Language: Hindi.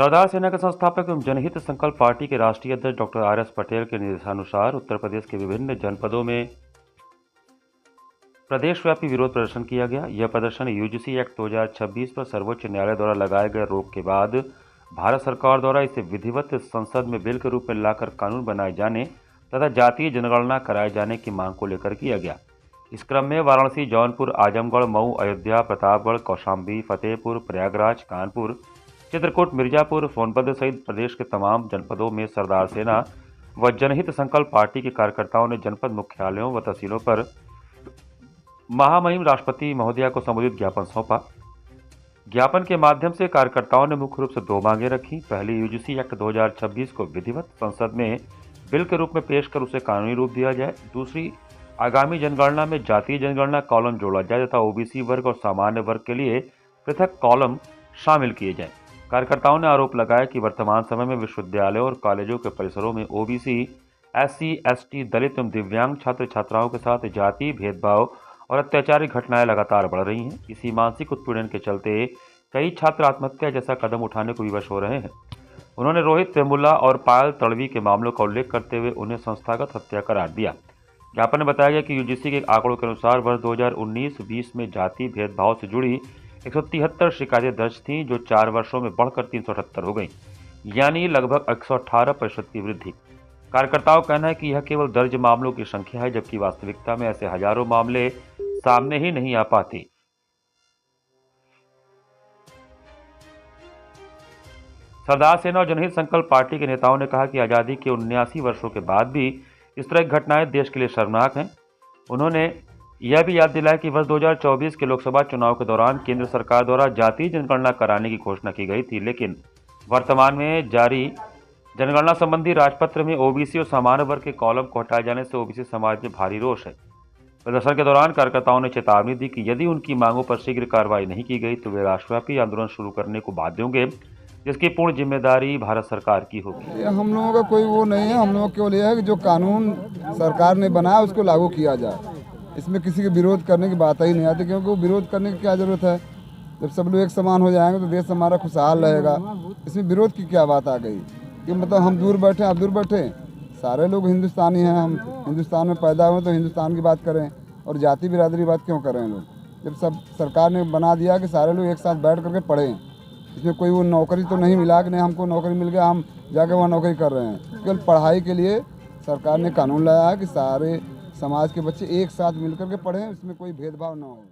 सरदार सेना के संस्थापक एवं जनहित संकल्प पार्टी के राष्ट्रीय अध्यक्ष डॉक्टर आर.एस. पटेल के निर्देशानुसार उत्तर प्रदेश के विभिन्न जनपदों में प्रदेशव्यापी विरोध प्रदर्शन किया गया। यह प्रदर्शन यूजीसी एक्ट 2026 पर सर्वोच्च न्यायालय द्वारा लगाए गए रोक के बाद भारत सरकार द्वारा इसे विधिवत संसद में बिल के रूप में लाकर कानून बनाए जाने तथा जातीय जनगणना कराए जाने की मांग को लेकर किया गया। इस क्रम में वाराणसी, जौनपुर, आजमगढ़, मऊ, अयोध्या, प्रतापगढ़, कौशाम्बी, फतेहपुर, प्रयागराज, कानपुर, चित्रकूट, मिर्जापुर, सोनभद्र सहित प्रदेश के तमाम जनपदों में सरदार सेना व जनहित संकल्प पार्टी के कार्यकर्ताओं ने जनपद मुख्यालयों व तहसीलों पर महामहिम राष्ट्रपति महोदया को संबोधित ज्ञापन सौंपा। ज्ञापन के माध्यम से कार्यकर्ताओं ने मुख्य रूप से दो मांगें रखी। पहली, यूजीसी एक्ट 2026 को विधिवत संसद में बिल के रूप में पेश कर उसे कानूनी रूप दिया जाए। दूसरी, आगामी जनगणना में जातीय जनगणना कॉलम जोड़ा जाए तथा ओबीसी वर्ग और सामान्य वर्ग के लिए पृथक कॉलम शामिल किए जाएं। कार्यकर्ताओं ने आरोप लगाया कि वर्तमान समय में विश्वविद्यालयों और कॉलेजों के परिसरों में ओबीसी, एससी, एसटी, दलित एवं दिव्यांग छात्र छात्राओं के साथ जातीय भेदभाव और अत्याचार की घटनाएं लगातार बढ़ रही हैं। इसी मानसिक उत्पीड़न के चलते कई छात्र आत्महत्या जैसा कदम उठाने को विवश हो रहे हैं। उन्होंने रोहित वेमुला और पायल तड़वी के मामलों का उल्लेख करते हुए उन्हें संस्थागत हत्या करार दिया। ज्ञापन में बताया गया कि यूजीसी के आंकड़ों के अनुसार वर्ष 2019-20 में जातीय भेदभाव से जुड़ी 173 शिकायतें दर्ज थीं, जो 4 वर्षों में बढ़कर 378 हो गई, यानी लगभग 118% की वृद्धि। कार्यकर्ताओं का कहना है कि यह केवल दर्ज मामलों की संख्या है, जबकि वास्तविकता में ऐसे हजारों मामले सामने ही नहीं आ पाते। सरदार सेना और जनहित संकल्प पार्टी के नेताओं ने कहा कि आजादी के 79 वर्षों के बाद भी इस तरह की घटनाएं देश के लिए शर्मनाक हैं। उन्होंने यह भी याद दिलाया कि वर्ष 2024 के लोकसभा चुनाव के दौरान केंद्र सरकार द्वारा जातीय जनगणना कराने की घोषणा की गई थी, लेकिन वर्तमान में जारी जनगणना संबंधी राजपत्र में ओबीसी और सामान्य वर्ग के कॉलम को हटाए जाने से ओबीसी समाज में भारी रोष है। प्रदर्शन के दौरान कार्यकर्ताओं ने चेतावनी दी कि यदि उनकी मांगों पर शीघ्र कार्रवाई नहीं की गई तो वे राष्ट्रव्यापी आंदोलन शुरू करने को बाध्य होंगे, जिसकी पूर्ण जिम्मेदारी भारत सरकार की होगी। हम लोगों का कोई वो नहीं है, हम लोग केवल यह है कि जो कानून सरकार ने बनाया उसको लागू किया जाए। इसमें किसी के विरोध करने की बात ही नहीं आती, क्योंकि वो विरोध करने की क्या जरूरत है। जब सब लोग एक समान हो जाएंगे तो देश हमारा खुशहाल रहेगा। इसमें विरोध की क्या बात आ गई कि मतलब हम दूर बैठे, आप दूर बैठे, सारे लोग हिंदुस्तानी हैं, हम हिंदुस्तान में पैदा हुए तो हिंदुस्तान की बात करें और जाति बिरादरी बात क्यों करें लोग, जब सब सरकार ने बना दिया कि सारे लोग एक साथ बैठ करके पढ़ें। इसमें कोई वो नौकरी तो नहीं मिला कि नहीं हमको नौकरी मिल गया हम जाके वहाँ नौकरी कर रहे हैं। केवल पढ़ाई के लिए सरकार ने कानून लाया है कि सारे समाज के बच्चे एक साथ मिलकर के पढ़ें, इसमें कोई भेदभाव ना हो।